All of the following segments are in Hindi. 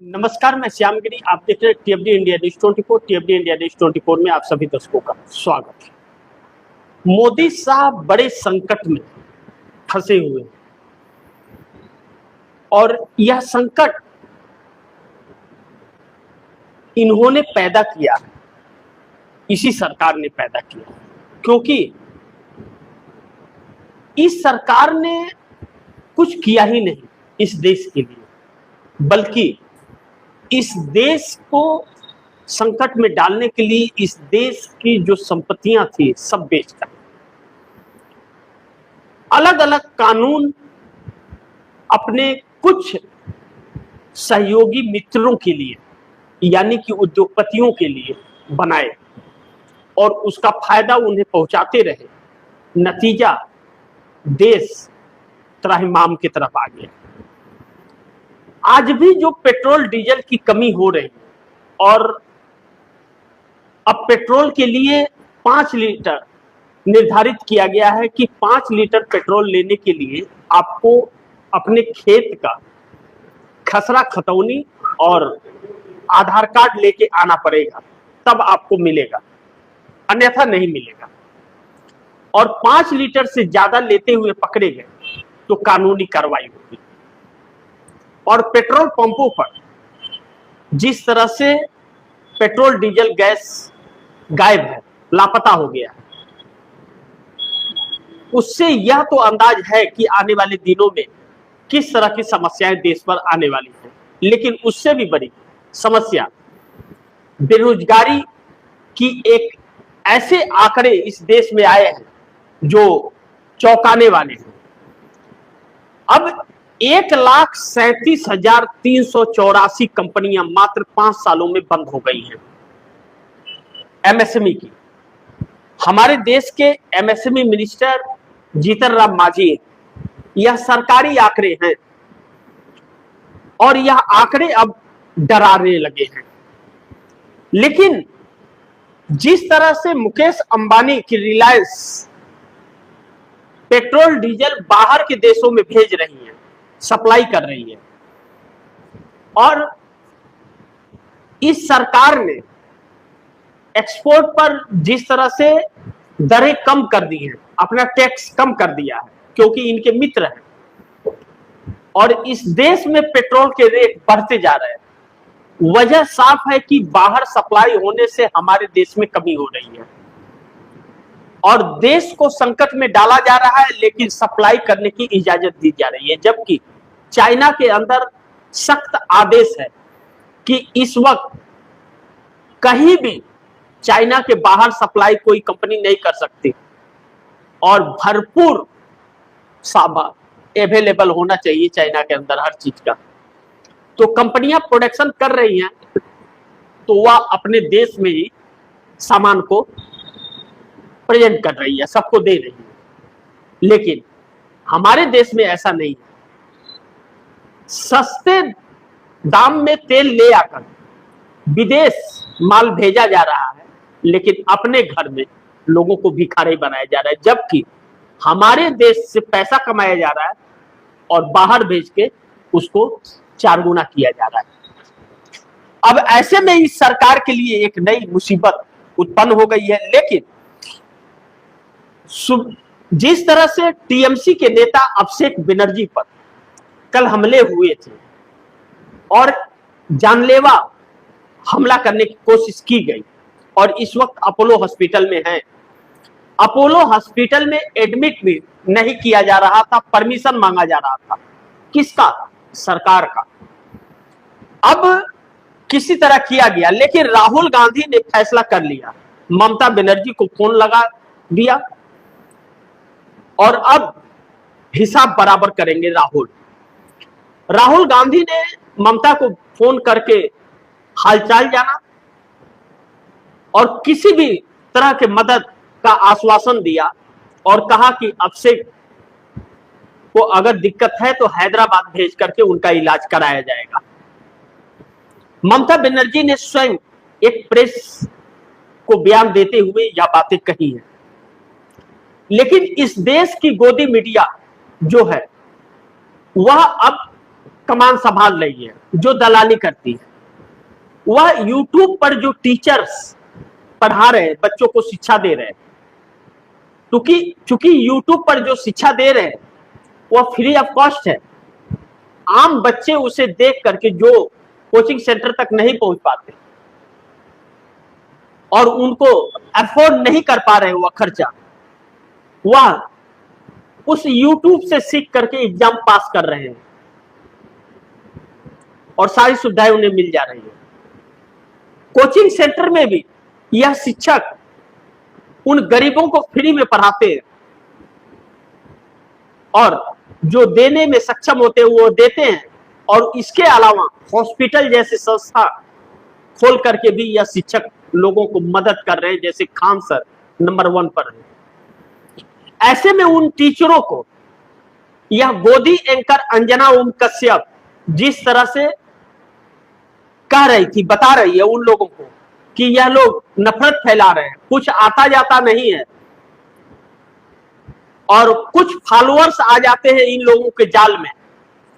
नमस्कार, मैं श्यामगिरी। आप देख रहे हैं टीएफडी इंडिया न्यूज 24। टीएफडी इंडिया न्यूज 24 में आप सभी दर्शकों का स्वागत है। मोदी साहब बड़े संकट में फंसे हुए हैं और यह संकट इन्होंने पैदा किया है, इसी सरकार ने पैदा किया है, क्योंकि इस सरकार ने कुछ किया ही नहीं इस देश के लिए, बल्कि इस देश को संकट में डालने के लिए इस देश की जो संपत्तियां थी सब बेचकर अलग अलग कानून अपने कुछ सहयोगी मित्रों के लिए यानी कि उद्योगपतियों के लिए बनाए और उसका फायदा उन्हें पहुंचाते रहे। नतीजा देश त्राहिमाम की तरफ आ गया। आज भी जो पेट्रोल डीजल की कमी हो रही है और अब पेट्रोल के लिए 5 लीटर निर्धारित किया गया है कि 5 लीटर पेट्रोल लेने के लिए आपको अपने खेत का खसरा खतौनी और आधार कार्ड लेके आना पड़ेगा, तब आपको मिलेगा, अन्यथा नहीं मिलेगा। और 5 लीटर से ज्यादा लेते हुए पकड़े गए तो कानूनी कार्रवाई होगी। और पेट्रोल पंपों पर जिस तरह से पेट्रोल डीजल गैस गायब है, लापता हो गया है, उससे यह तो अंदाज है कि आने वाले दिनों में किस तरह की समस्याएं देश पर आने वाली हैं। लेकिन उससे भी बड़ी समस्या बेरोजगारी की एक ऐसे आंकड़े इस देश में आए हैं जो चौंकाने वाले हैं। अब 1,37,384 कंपनियां मात्र 5 सालों में बंद हो गई हैं एमएसएमई की। हमारे देश के एमएसएमई मिनिस्टर जीतन राम मांझी, यह सरकारी आंकड़े हैं और यह आंकड़े अब डराने लगे हैं। लेकिन जिस तरह से मुकेश अंबानी की रिलायंस पेट्रोल डीजल बाहर के देशों में भेज रही है, सप्लाई कर रही है, और इस सरकार ने एक्सपोर्ट पर जिस तरह से दरें कम कर दी हैं, अपना टैक्स कम कर दिया है क्योंकि इनके मित्र हैं, और इस देश में पेट्रोल के रेट बढ़ते जा रहे हैं। वजह साफ है कि बाहर सप्लाई होने से हमारे देश में कमी हो रही है और देश को संकट में डाला जा रहा है, लेकिन सप्लाई करने की इजाजत दी जा रही है। जबकि चाइना के अंदर सख्त आदेश है कि इस वक्त कहीं भी चाइना के बाहर सप्लाई कोई कंपनी नहीं कर सकती और भरपूर सामान अवेलेबल होना चाहिए चाइना के अंदर हर चीज का। तो कंपनियां प्रोडक्शन कर रही हैं तो वह अपने देश में ही सामान को प्रेजेंट कर रही है, सबको दे रही है। लेकिन हमारे देश में ऐसा नहीं है। सस्ते दाम में तेल ले आकर विदेश माल भेजा जा रहा है, लेकिन अपने घर में लोगों को भिखारी बनाया जा रहा है, जबकि हमारे देश से पैसा कमाया जा रहा है और बाहर भेज के उसको 4 गुना किया जा रहा है। अब ऐसे में इस सरकार के लिए एक नई मुसीबत उत्पन्न हो गई है। लेकिन जिस तरह से टीएमसी के नेता अभिषेक बनर्जी पर कल हमले हुए थे और जानलेवा हमला करने की कोशिश की गई और इस वक्त अपोलो हॉस्पिटल में हैं। अपोलो हॉस्पिटल में एडमिट भी नहीं किया जा रहा था, परमिशन मांगा जा रहा था। किसका? सरकार का। अब किसी तरह किया गया, लेकिन राहुल गांधी ने फैसला कर लिया, ममता बनर्जी को फोन लगा दिया और अब हिसाब बराबर करेंगे राहुल गांधी ने ममता को फोन करके हालचाल जाना और किसी भी तरह के मदद का आश्वासन दिया और कहा कि अभिषेक को अगर दिक्कत है तो हैदराबाद भेज करके उनका इलाज कराया जाएगा। ममता बनर्जी ने स्वयं एक प्रेस को बयान देते हुए यह बातें कही हैं। लेकिन इस देश की गोदी मीडिया जो है वह अब कमान संभाल रही है, जो दलाली करती है। वह यूट्यूब पर जो टीचर्स पढ़ा रहे हैं, बच्चों को शिक्षा दे रहे हैं, क्योंकि यूट्यूब पर जो शिक्षा दे रहे हैं वह फ्री ऑफ कॉस्ट है। आम बच्चे उसे देख करके जो कोचिंग सेंटर तक नहीं पहुंच पाते और उनको अफोर्ड नहीं कर पा रहे, वह खर्चा, वह उस यूट्यूब से सीख करके एग्जाम पास कर रहे हैं और सारी सुविधाएं उन्हें मिल जा रही है। कोचिंग सेंटर में भी यह शिक्षक उन गरीबों को फ्री में पढ़ाते हैं और जो देने में सक्षम होते हैं वो देते हैं, और इसके अलावा हॉस्पिटल जैसे संस्था खोल करके भी यह शिक्षक लोगों को मदद कर रहे हैं, जैसे खान सर नंबर 1 पर है। ऐसे में उन टीचरों को यह गोदी एंकर अंजना ओम कश्यप जिस तरह से कह रही थी, बता रही है उन लोगों को कि यह लोग नफरत फैला रहे हैं, कुछ आता जाता नहीं है और कुछ फॉलोअर्स आ जाते हैं इन लोगों के जाल में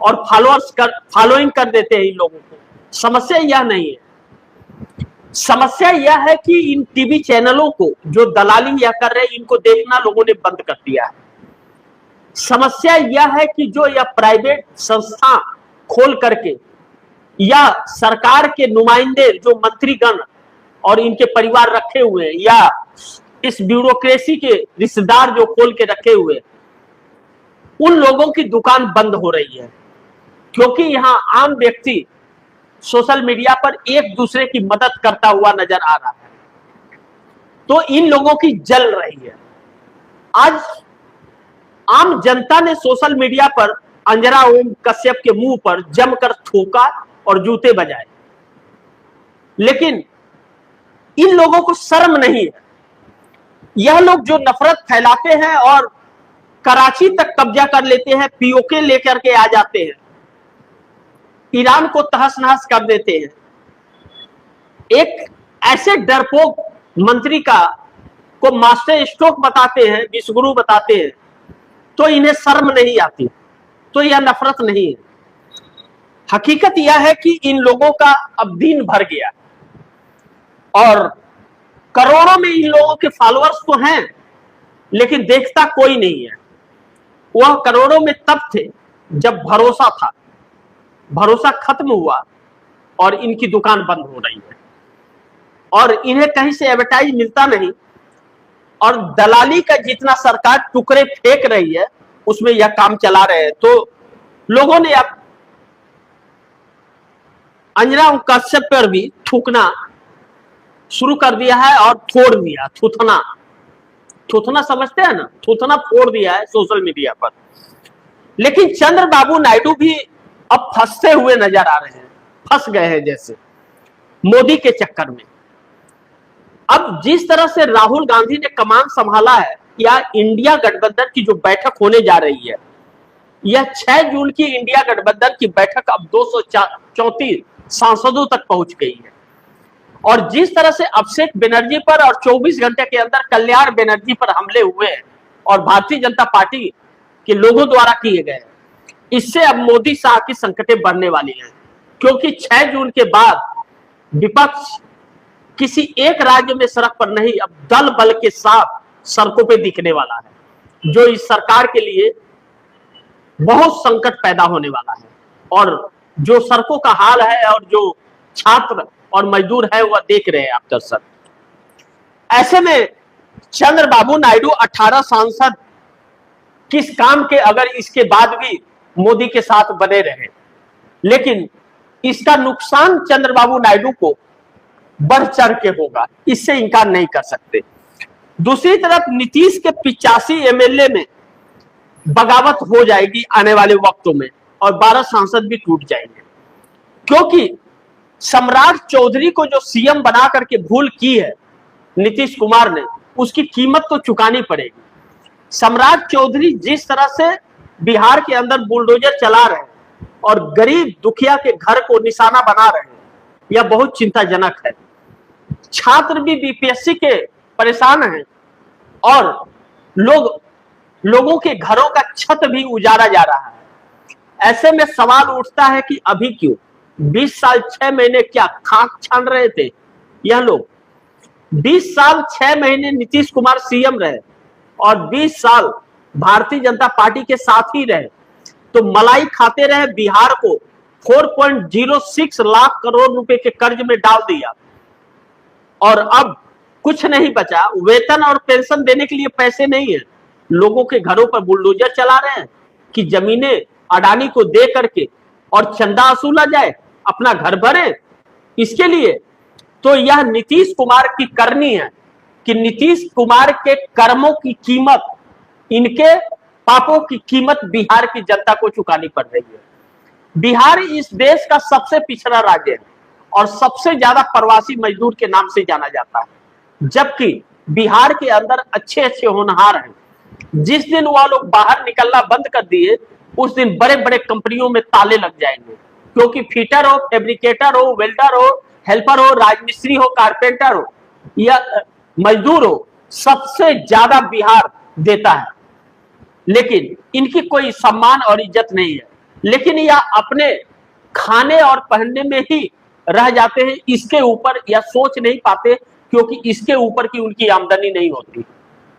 और फॉलोइंग कर देते हैं इन लोगों को। समस्या यह नहीं है, समस्या यह है कि इन टीवी चैनलों को जो दलाली यह कर रहे हैं, इनको देखना लोगों ने बंद कर दिया है। समस्या यह है कि जो यह प्राइवेट संस्था खोल करके या सरकार के नुमाइंदे जो मंत्रीगण और इनके परिवार रखे हुए हैं, या इस ब्यूरोक्रेसी के रिश्तेदार जो खोल के रखे हुए, उन लोगों की दुकान बंद हो रही है, क्योंकि यहां आम व्यक्ति सोशल मीडिया पर एक दूसरे की मदद करता हुआ नजर आ रहा है, तो इन लोगों की जल रही है। आज आम जनता ने सोशल मीडिया पर अंजना ओम कश्यप के मुंह पर जमकर थूका और जूते बजाए, लेकिन इन लोगों को शर्म नहीं है। यह लोग जो नफरत फैलाते हैं और कराची तक कब्जा कर लेते हैं, पीओके लेकर के आ जाते हैं, ईरान को तहस नहस कर देते हैं, एक ऐसे डरपोक मंत्री को मास्टर स्ट्रोक बताते हैं, विश्वगुरु बताते हैं, तो इन्हें शर्म नहीं आती। तो यह नफरत नहीं है। हकीकत यह है कि इन लोगों का अब दिन भर गया और करोड़ों में इन लोगों के फॉलोअर्स तो हैं, लेकिन देखता कोई नहीं है। वह करोड़ों में तब थे जब भरोसा था, भरोसा खत्म हुआ और इनकी दुकान बंद हो रही है और इन्हें कहीं से एडवर्टाइज मिलता नहीं, और दलाली का जितना सरकार टुकड़े फेंक रही है उसमें यह काम चला रहे हैं। तो लोगों ने अब अंजना कश्यप पर भी थूकना शुरू कर दिया है और फोड़ दिया, थूथना समझते हैं ना, थूथना फोड़ दिया है सोशल मीडिया पर। लेकिन चंद्रबाबू नायडू भी अब फंसते हुए नजर आ रहे हैं, फंस गए हैं जैसे मोदी के चक्कर में। अब जिस तरह से राहुल गांधी ने कमान संभाला है, या इंडिया गठबंधन की जो बैठक होने जा रही है, यह 6 जून की इंडिया गठबंधन की बैठक अब 234 सांसदों तक पहुंच गई है, और जिस तरह से अभिषेक बनर्जी पर और 24 घंटे के अंदर कल्याण बनर्जी पर हमले हुए हैं और भारतीय जनता पार्टी के लोगों द्वारा किए गए, इससे अब मोदी शाह की संकटें बढ़ने वाली हैं, क्योंकि 6 जून के बाद विपक्ष किसी एक राज्य में सड़क पर नहीं, अब दल बल के साथ सड़कों पे दिखने वाला है, जो इस सरकार के लिए बहुत संकट पैदा होने वाला है। और जो सड़कों का हाल है और जो छात्र और मजदूर है वह देख रहे हैं आप दर्शक। ऐसे में चंद्रबाबू नायडू 18 सांसद किस काम के अगर इसके बाद भी मोदी के साथ बने रहे, लेकिन इसका नुकसान चंद्रबाबू नायडू को बढ़ चढ़ के होगा, इससे इनकार नहीं कर सकते। दूसरी तरफ नीतीश के 85 एमएलए में बगावत हो जाएगी आने वाले वक्तों में और 12 सांसद भी टूट जाएंगे, क्योंकि सम्राट चौधरी को जो सीएम बना करके भूल की है नीतीश कुमार ने, उसकी कीमत तो चुकानी पड़ेगी। सम्राट चौधरी जिस तरह से बिहार के अंदर बुलडोजर चला रहे हैं और गरीब दुखिया के घर को निशाना बना रहे हैं, यह बहुत चिंताजनक है। छात्र भी बीपीएससी के परेशान हैं और लोगों के घरों का छत भी उजाड़ा जा रहा है, ऐसे में सवाल उठता है कि अभी क्यों 20 साल 6 महीने क्या खाक छान रहे थे यह लोग? 20 साल 6 महीने नीतीश कुमार सीएम रहे और 20 साल भारतीय जनता पार्टी के साथ ही रहे, तो मलाई खाते रहे, बिहार को 4.06 लाख करोड़ रुपए के कर्ज में डाल दिया और अब कुछ नहीं बचा। वेतन और पेंशन देने के लिए पैसे नहीं है, लोगों के घरों पर बुलडोजर चला रहे हैं कि जमीनें अडानी को दे करके और चंदा वसूला जाए, अपना घर भरे इसके लिए। तो यह नीतीश कुमार की करनी है कि नीतीश कुमार के कर्मों की कीमत, इनके पापों की कीमत बिहार की जनता को चुकानी पड़ रही है। बिहार इस देश का सबसे पिछड़ा राज्य है और सबसे ज्यादा प्रवासी मजदूर के नाम से जाना जाता है, जबकि बिहार के अंदर अच्छे अच्छे होनहार हैं। जिस दिन वह लोग बाहर निकलना बंद कर दिए उस दिन बड़े बड़े कंपनियों में ताले लग जाएंगे, क्योंकि फिटर हो, फैब्रिकेटर हो, वेल्डर हो, हेल्पर हो, राजमिस्त्री हो, कारपेंटर हो या मजदूर हो, सबसे ज्यादा बिहार देता है, लेकिन इनकी कोई सम्मान और इज्जत नहीं है। लेकिन यह अपने खाने और पहनने में ही रह जाते हैं, इसके ऊपर यह सोच नहीं पाते, क्योंकि इसके ऊपर की उनकी आमदनी नहीं होती।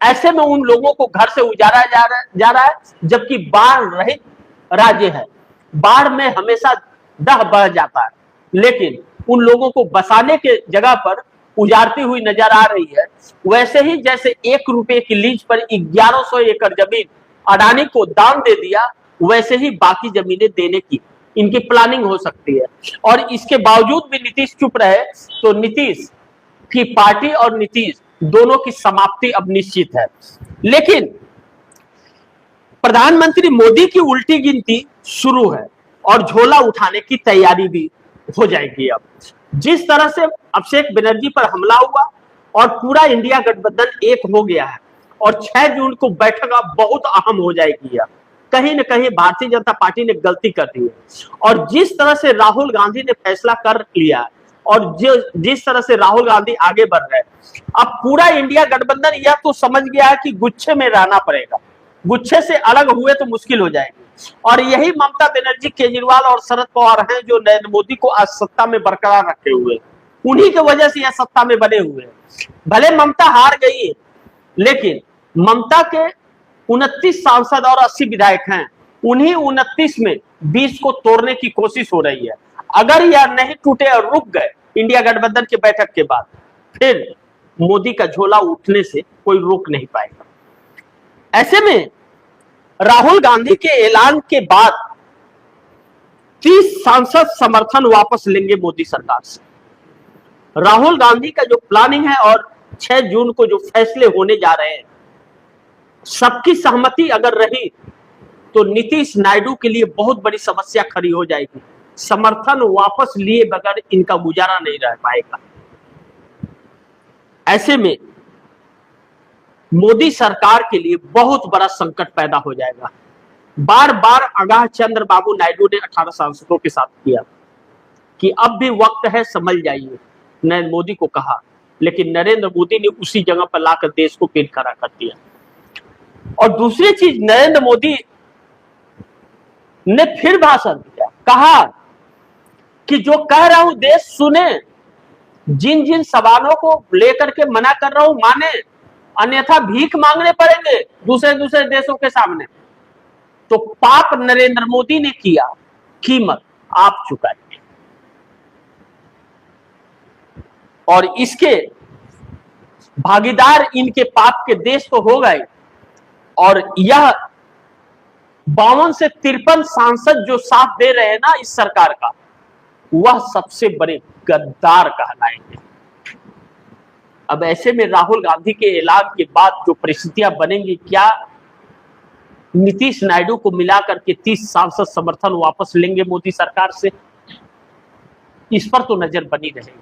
ऐसे में उन लोगों को घर से उजाड़ा जा रहा है, जबकि बाढ़ रहित राज्य है, बाढ़ में हमेशा दह बह जाता है, लेकिन उन लोगों को बसाने के जगह पर उजाड़ती हुई नजर आ रही है। वैसे ही जैसे 1 रुपए की लीज पर 1100 एकड़ जमीन अडानी को दान दे दिया, वैसे ही बाकी जमीनें देने की इनकी प्लानिंग हो सकती है। और इसके बावजूद भी नीतीश चुप रहे तो नीतीश की पार्टी और नीतीश दोनों की समाप्ति अब निश्चित है। लेकिन प्रधानमंत्री मोदी की उल्टी गिनती शुरू है और झोला उठाने की तैयारी भी हो जाएगी। अब जिस तरह से अभिषेक बनर्जी पर हमला हुआ और पूरा इंडिया गठबंधन एक हो गया है और 6 जून को बैठक अब बहुत अहम हो जाएगी। अब कहीं न कहीं भारतीय जनता पार्टी ने गलती कर दी है और जिस तरह से राहुल गांधी ने फैसला कर लिया और जिस तरह से राहुल गांधी आगे बढ़ रहे हैं, अब पूरा इंडिया गठबंधन यह तो समझ गया है कि गुच्छे में रहना पड़ेगा, गुच्छे से अलग हुए तो मुश्किल हो जाएगी। और यही ममता बनर्जी, केजरीवाल और शरद पवार हैं जो नरेंद्र मोदी को आज सत्ता में बरकरार रखे हुए, उन्हीं की वजह से यह सत्ता में बने हुए हैं। भले ममता हार गई है, लेकिन ममता के 29 सांसद और 80 विधायक हैं, उन्हीं 29 में 20 को तोड़ने की कोशिश हो रही है। अगर यह नहीं टूटे और रुक गए इंडिया गठबंधन की बैठक के बाद, फिर मोदी का झोला उठने से कोई रोक नहीं पाएगा। ऐसे में राहुल गांधी के ऐलान के बाद 30 सांसद समर्थन वापस लेंगे मोदी सरकार से। राहुल गांधी का जो प्लानिंग है और 6 जून को जो फैसले होने जा रहे हैं, सबकी सहमति अगर रही तो नीतीश नायडू के लिए बहुत बड़ी समस्या खड़ी हो जाएगी। समर्थन वापस लिए बगैर इनका गुजारा नहीं रह पाएगा। ऐसे में मोदी सरकार के लिए बहुत बड़ा संकट पैदा हो जाएगा। बार बार आगाह चंद्र बाबू नायडू ने 18 सांसदों के साथ किया कि अब भी वक्त है, समझ जाइए, नरेंद्र मोदी को कहा, लेकिन नरेंद्र मोदी ने उसी जगह पर लाकर देश को पीठ खड़ा कर दिया। और दूसरी चीज, नरेंद्र मोदी ने फिर भाषण दिया, कहा कि जो कह रहा हूं देश सुने, जिन जिन सवालों को लेकर के मना कर रहा हूं माने, अन्यथा भीख मांगने पड़ेंगे दूसरे देशों के सामने। तो पाप नरेंद्र मोदी ने किया, कीमत आप चुकाइए। और इसके भागीदार इनके पाप के देश तो हो गए, और यह 52 से 53 सांसद जो साथ दे रहे हैं ना इस सरकार का, वह सबसे बड़े गद्दार कहलाएंगे। अब ऐसे में राहुल गांधी के ऐलान के बाद जो परिस्थितियां बनेंगी, क्या नीतीश नायडू को मिलाकर के 30 सांसद समर्थन वापस लेंगे मोदी सरकार से, इस पर तो नजर बनी रहेगी।